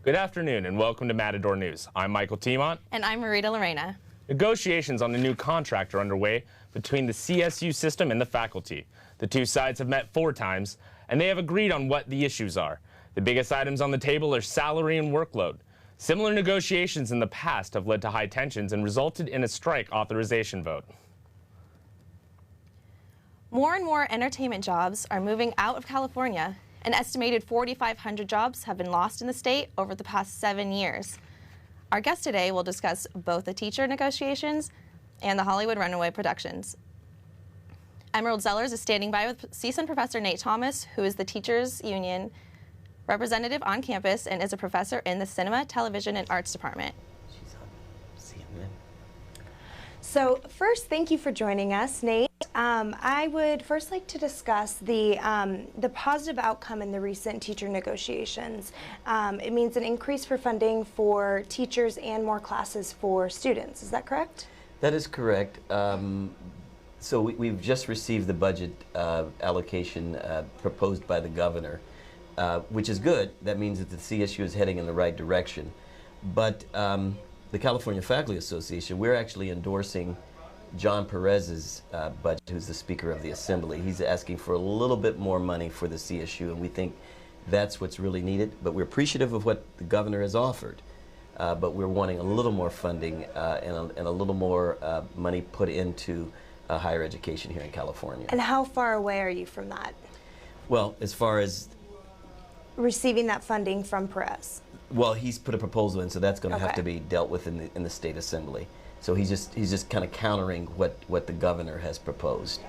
Good afternoon and welcome to Matador News. I'm Michael Timont. And I'm Marita Lorena. Negotiations on a new contract are underway between the CSU system and the faculty. The two sides have met 4 times, and they have agreed on what the issues are. The biggest items on the table are salary and workload. Similar negotiations in the past have led to high tensions and resulted in a strike authorization vote. More and more entertainment jobs are moving out of California. An estimated 4,500 jobs have been lost in the state over the past 7 years. Our guest today will discuss both the teacher negotiations and the Hollywood runaway productions. Emerald Zellers is standing by with CSUN Professor Nate Thomas, who is the Teachers Union representative on campus and is a professor in the Cinema, Television, and Arts Department. She's on CNN. So first, thank you for joining us, Nate. I would first like to discuss the positive outcome in the recent teacher negotiations. It means an increase for funding for teachers and more classes for students. Is that correct? That is correct. So we've just received the budget allocation proposed by the governor, which is good. That means that the CSU is heading in the right direction. But the California Faculty Association, we're actually endorsing John Perez's budget, who's the Speaker of the Assembly. He's asking for a little bit more money for the CSU, and we think that's what's really needed. But we're appreciative of what the governor has offered. But we're wanting a little more funding and a little more money put into higher education here in California. And how far away are you from that? Well, as far as receiving that funding from Perez? Well, he's put a proposal in, so that's going to have Okay. to be dealt with in the state assembly. So he's just kind of countering what the governor has proposed.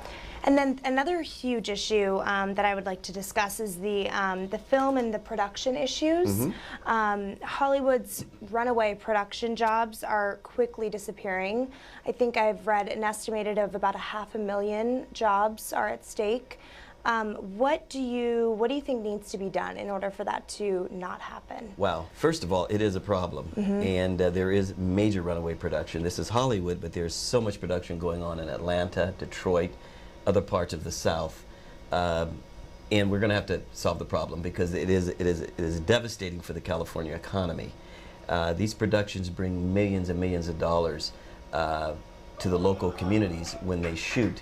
And then another huge issue that I would like to discuss is the film and the production issues. Hollywood's runaway production jobs are quickly disappearing. I think I've read an estimated of about 500,000 jobs are at stake. What do you think needs to be done in order for that to not happen? Wow. First of all, it is a problem, and there is major runaway production. This is Hollywood, but there's so much production going on in Atlanta, Detroit, other parts of the South, and we're going to have to solve the problem because it is devastating for the California economy. These productions bring millions and millions of dollars to the local communities when they shoot.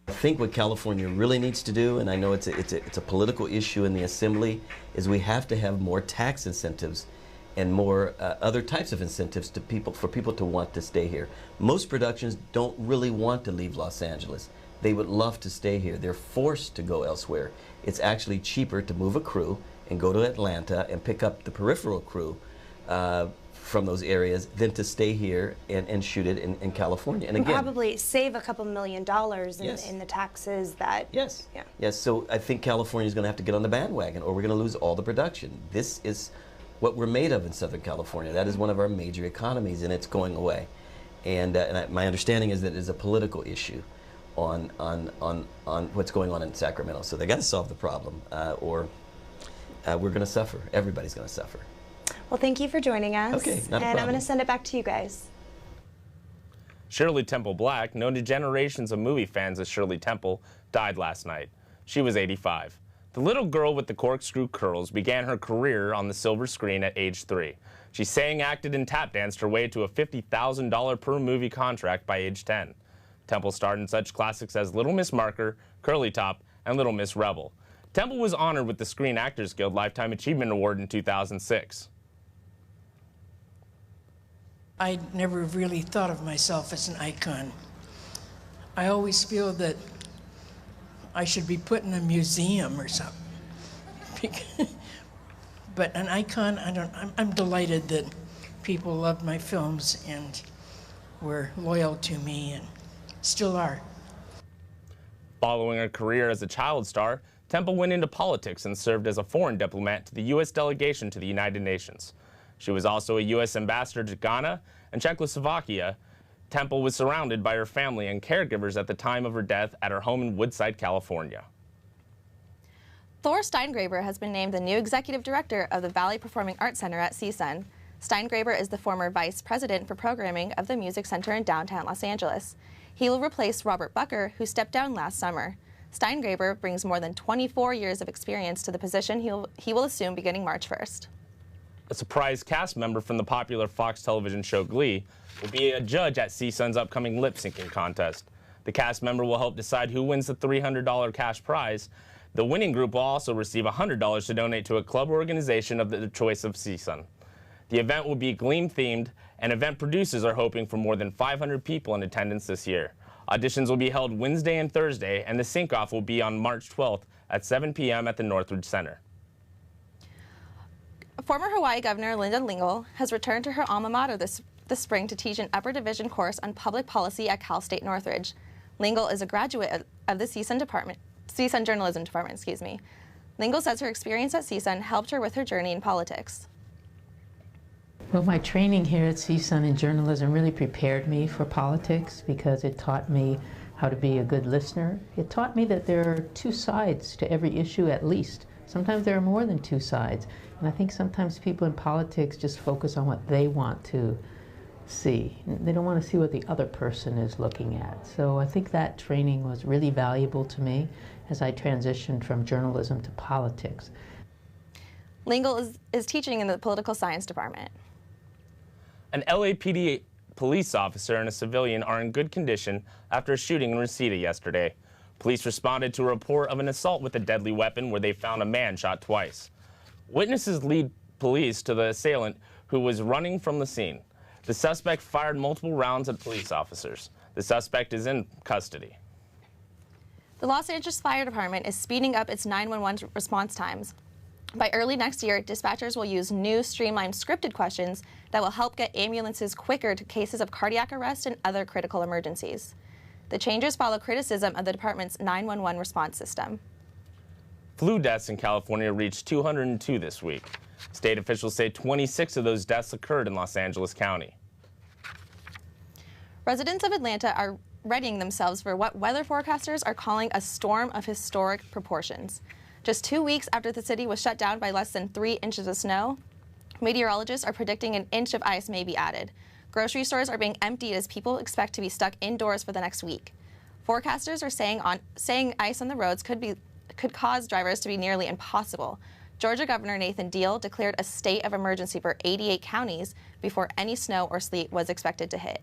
I think what California really needs to do, and I know it's a political issue in the Assembly, is we have to have more tax incentives and more other types of incentives for people to want to stay here. Most productions don't really want to leave Los Angeles. They would love to stay here. They're forced to go elsewhere. It's actually cheaper to move a crew and go to Atlanta and pick up the peripheral crew from those areas than to stay here and shoot it in California. And again, probably save a couple $1 million Yes. in the taxes that. Yes. Yeah. Yes. So I think California is going to have to get on the bandwagon, or we're going to lose all the production. This is what we're made of in Southern California. That is one of our major economies, and it's going away. And my understanding is that it is a political issue on what's going on in Sacramento. So they got to solve the problem, or we're going to suffer. Everybody's going to suffer. Well, thank you for joining us. Okay, not a and problem. I'm going to send it back to you guys. Shirley Temple Black, known to generations of movie fans as Shirley Temple, died last night. She was 85. The little girl with the corkscrew curls began her career on the silver screen at age 3. She sang, acted, and tap danced her way to a $50,000 per movie contract by age 10. Temple starred in such classics as Little Miss Marker, Curly Top, and Little Miss Rebel. Temple was honored with the Screen Actors Guild Lifetime Achievement Award in 2006. I never really thought of myself as an icon. I always feel that I should be put in a museum or something. But an icon, I'm delighted that people loved my films and were loyal to me and still are. Following her career as a child star, Temple went into politics and served as a foreign diplomat to the U.S. delegation to the United Nations. She was also a U.S. ambassador to Ghana and Czechoslovakia. Temple was surrounded by her family and caregivers at the time of her death at her home in Woodside, California. Thor Steingraber has been named the new executive director of the Valley Performing Arts Center at CSUN. Steingraber is the former vice president for programming of the Music Center in downtown Los Angeles. He will replace Robert Bucker, who stepped down last summer. Steingraber brings more than 24 years of experience to the position he will assume beginning March 1st. a surprise cast member from the popular Fox television show Glee, will be a judge at CSUN's upcoming lip-syncing contest. The cast member will help decide who wins the $300 cash prize. The winning group will also receive $100 to donate to a club or organization of the choice of CSUN. The event will be Gleam-themed, and event producers are hoping for more than 500 people in attendance this year. Auditions will be held Wednesday and Thursday, and the sync-off will be on March 12th at 7 p.m. at the Northridge Center. Former Hawaii Governor Linda Lingle has returned to her alma mater this spring to teach an upper division course on public policy at Cal State Northridge. Lingle is a graduate of the CSUN Journalism Department. Lingle says her experience at CSUN helped her with her journey in politics. Well, my training here at CSUN in journalism really prepared me for politics because it taught me how to be a good listener. It taught me that there are two sides to every issue at least. Sometimes there are more than two sides. And I think sometimes people in politics just focus on what they want to see. They don't want to see what the other person is looking at. So I think that training was really valuable to me as I transitioned from journalism to politics. Lingle is teaching in the political science department. An LAPD police officer and a civilian are in good condition after a shooting in Reseda yesterday. Police responded to a report of an assault with a deadly weapon where they found a man shot twice. Witnesses lead police to the assailant who was running from the scene. The suspect fired multiple rounds at police officers. The suspect is in custody. The Los Angeles Fire Department is speeding up its 911 response times. By early next year, dispatchers will use new streamlined scripted questions that will help get ambulances quicker to cases of cardiac arrest and other critical emergencies. The changes follow criticism of the department's 911 response system. Flu deaths in California reached 202 this week. State officials say 26 of those deaths occurred in Los Angeles County. Residents of Atlanta are readying themselves for what weather forecasters are calling a storm of historic proportions. Just 2 weeks after the city was shut down by less than 3 inches of snow, meteorologists are predicting an inch of ice may be added. Grocery stores are being emptied as people expect to be stuck indoors for the next week. Forecasters are saying ice on the roads could cause drivers to be nearly impossible. Georgia Governor Nathan Deal declared a state of emergency for 88 counties before any snow or sleet was expected to hit.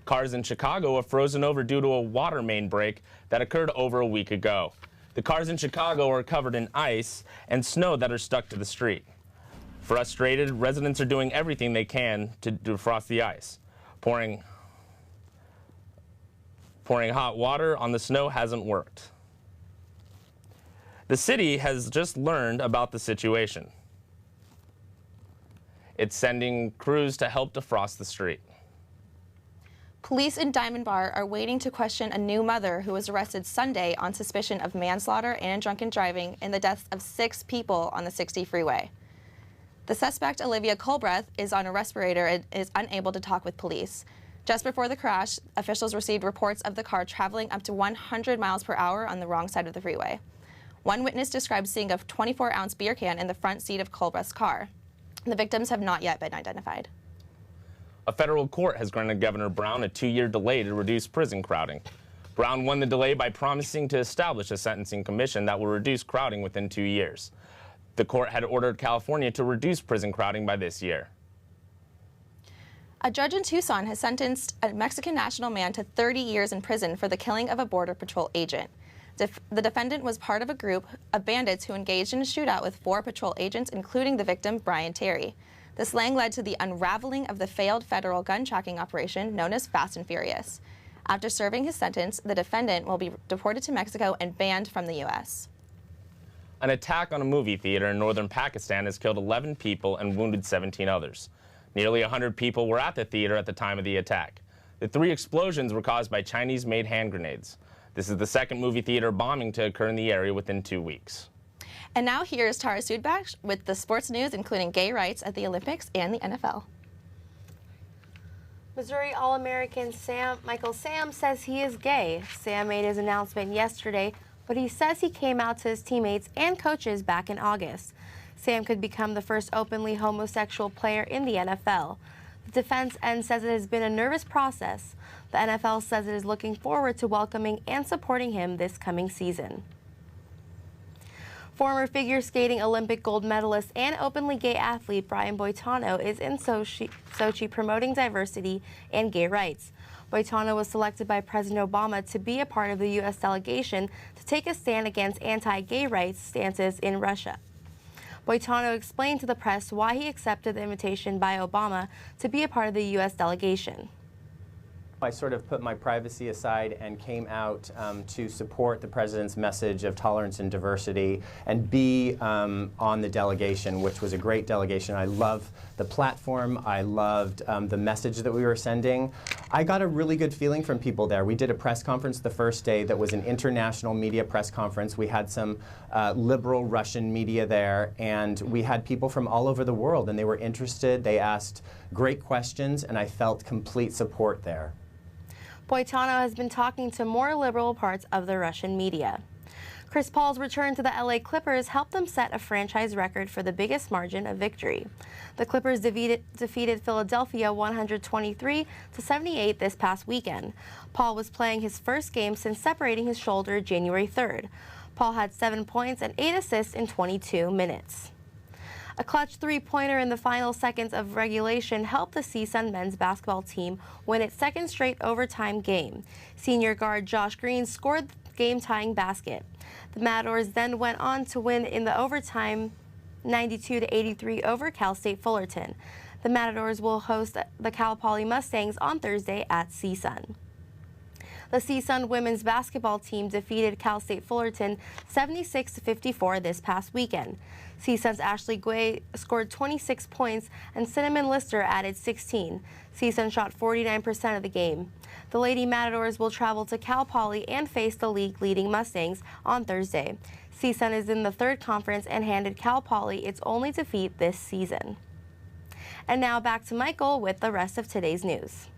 Cars in Chicago are frozen over due to a water main break that occurred over a week ago. The cars in Chicago are covered in ice and snow that are stuck to the street. Frustrated, residents are doing everything they can to defrost the ice. Pouring hot water on the snow hasn't worked. The city has just learned about the situation. It's sending crews to help defrost the street. Police in Diamond Bar are waiting to question a new mother who was arrested Sunday on suspicion of manslaughter and drunken driving in the deaths of 6 people on the 60 freeway. The suspect, Olivia Colbreth, is on a respirator and is unable to talk with police. Just before the crash, officials received reports of the car traveling up to 100 miles per hour on the wrong side of the freeway. One witness described seeing a 24-ounce beer can in the front seat of Colbreth's car. The victims have not yet been identified. A federal court has granted Governor Brown a 2-year delay to reduce prison crowding. Brown won the delay by promising to establish a sentencing commission that will reduce crowding within 2 years. The court had ordered California to reduce prison crowding by this year. A judge in Tucson has sentenced a Mexican national man to 30 years in prison for the killing of a Border Patrol agent. The defendant was part of a group of bandits who engaged in a shootout with 4 patrol agents, including the victim, Brian Terry. The slang led to the unraveling of the failed federal gun tracking operation known as Fast and Furious. After serving his sentence, the defendant will be deported to Mexico and banned from the U.S. An attack on a movie theater in northern Pakistan has killed 11 people and wounded 17 others. Nearly 100 people were at the theater at the time of the attack. The 3 explosions were caused by Chinese-made hand grenades. This is the second movie theater bombing to occur in the area within 2 weeks. And now here's Tara Sudbach with the sports news, including gay rights at the Olympics and the NFL. Missouri All-American Michael Sam says he is gay. Sam made his announcement yesterday, but he says he came out to his teammates and coaches back in August. Sam could become the first openly homosexual player in the NFL. The defense end says it has been a nervous process. The NFL says it is looking forward to welcoming and supporting him this coming season. Former figure skating Olympic gold medalist and openly gay athlete Brian Boitano is in Sochi promoting diversity and gay rights. Boitano was selected by President Obama to be a part of the U.S. delegation to take a stand against anti-gay rights stances in Russia. Boitano explained to the press why he accepted the invitation by Obama to be a part of the U.S. delegation. I sort of put my privacy aside and came out to support the president's message of tolerance and diversity and be on the delegation, which was a great delegation. I love the platform. I loved the message that we were sending. I got a really good feeling from people there. We did a press conference the first day that was an international media press conference. We had some liberal Russian media there, and we had people from all over the world, and they were interested. They asked great questions, and I felt complete support there. Boitano has been talking to more liberal parts of the Russian media. Chris Paul's return to the LA Clippers helped them set a franchise record for the biggest margin of victory. The Clippers defeated Philadelphia 123-78 this past weekend. Paul was playing his first game since separating his shoulder January 3rd. Paul had 7 points and 8 assists in 22 minutes. A clutch three-pointer in the final seconds of regulation helped the CSUN men's basketball team win its second straight overtime game. Senior guard Josh Green scored the game-tying basket. The Matadors then went on to win in the overtime 92-83 over Cal State Fullerton. The Matadors will host the Cal Poly Mustangs on Thursday at CSUN. The CSUN women's basketball team defeated Cal State Fullerton 76-54 this past weekend. CSUN's Ashley Guay scored 26 points and Cinnamon Lister added 16. CSUN shot 49% of the game. The Lady Matadors will travel to Cal Poly and face the league-leading Mustangs on Thursday. CSUN is in the third conference and handed Cal Poly its only defeat this season. And now back to Michael with the rest of today's news.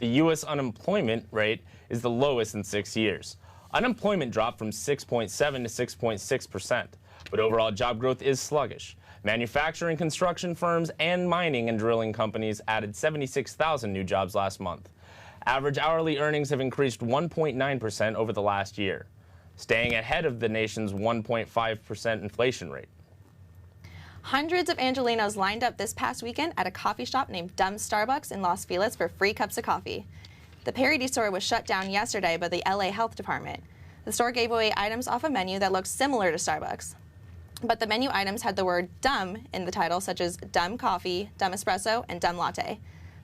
The U.S. unemployment rate is the lowest in 6 years. Unemployment dropped from 6.7 to 6.6%, but overall job growth is sluggish. Manufacturing, construction firms, and mining and drilling companies added 76,000 new jobs last month. Average hourly earnings have increased 1.9% over the last year, staying ahead of the nation's 1.5% inflation rate. Hundreds of Angelenos lined up this past weekend at a coffee shop named Dumb Starbucks in Los Feliz for free cups of coffee. The parody store was shut down yesterday by the LA Health Department. The store gave away items off a menu that looked similar to Starbucks, but the menu items had the word dumb in the title, such as dumb coffee, dumb espresso, and dumb latte.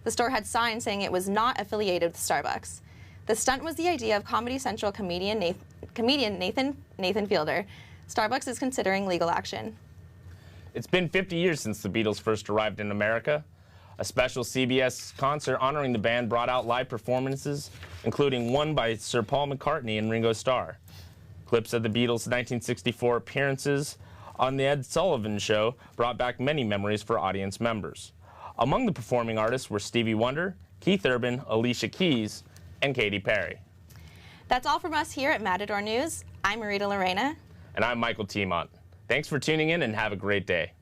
The store had signs saying it was not affiliated with Starbucks. The stunt was the idea of Comedy Central comedian Nathan Fielder. Starbucks is considering legal action. It's been 50 years since the Beatles first arrived in America. A special CBS concert honoring the band brought out live performances, including one by Sir Paul McCartney and Ringo Starr. Clips of the Beatles' 1964 appearances on The Ed Sullivan Show brought back many memories for audience members. Among the performing artists were Stevie Wonder, Keith Urban, Alicia Keys, and Katy Perry. That's all from us here at Matador News. I'm Marita Lorena. And I'm Michael Tiemont. Thanks for tuning in and have a great day.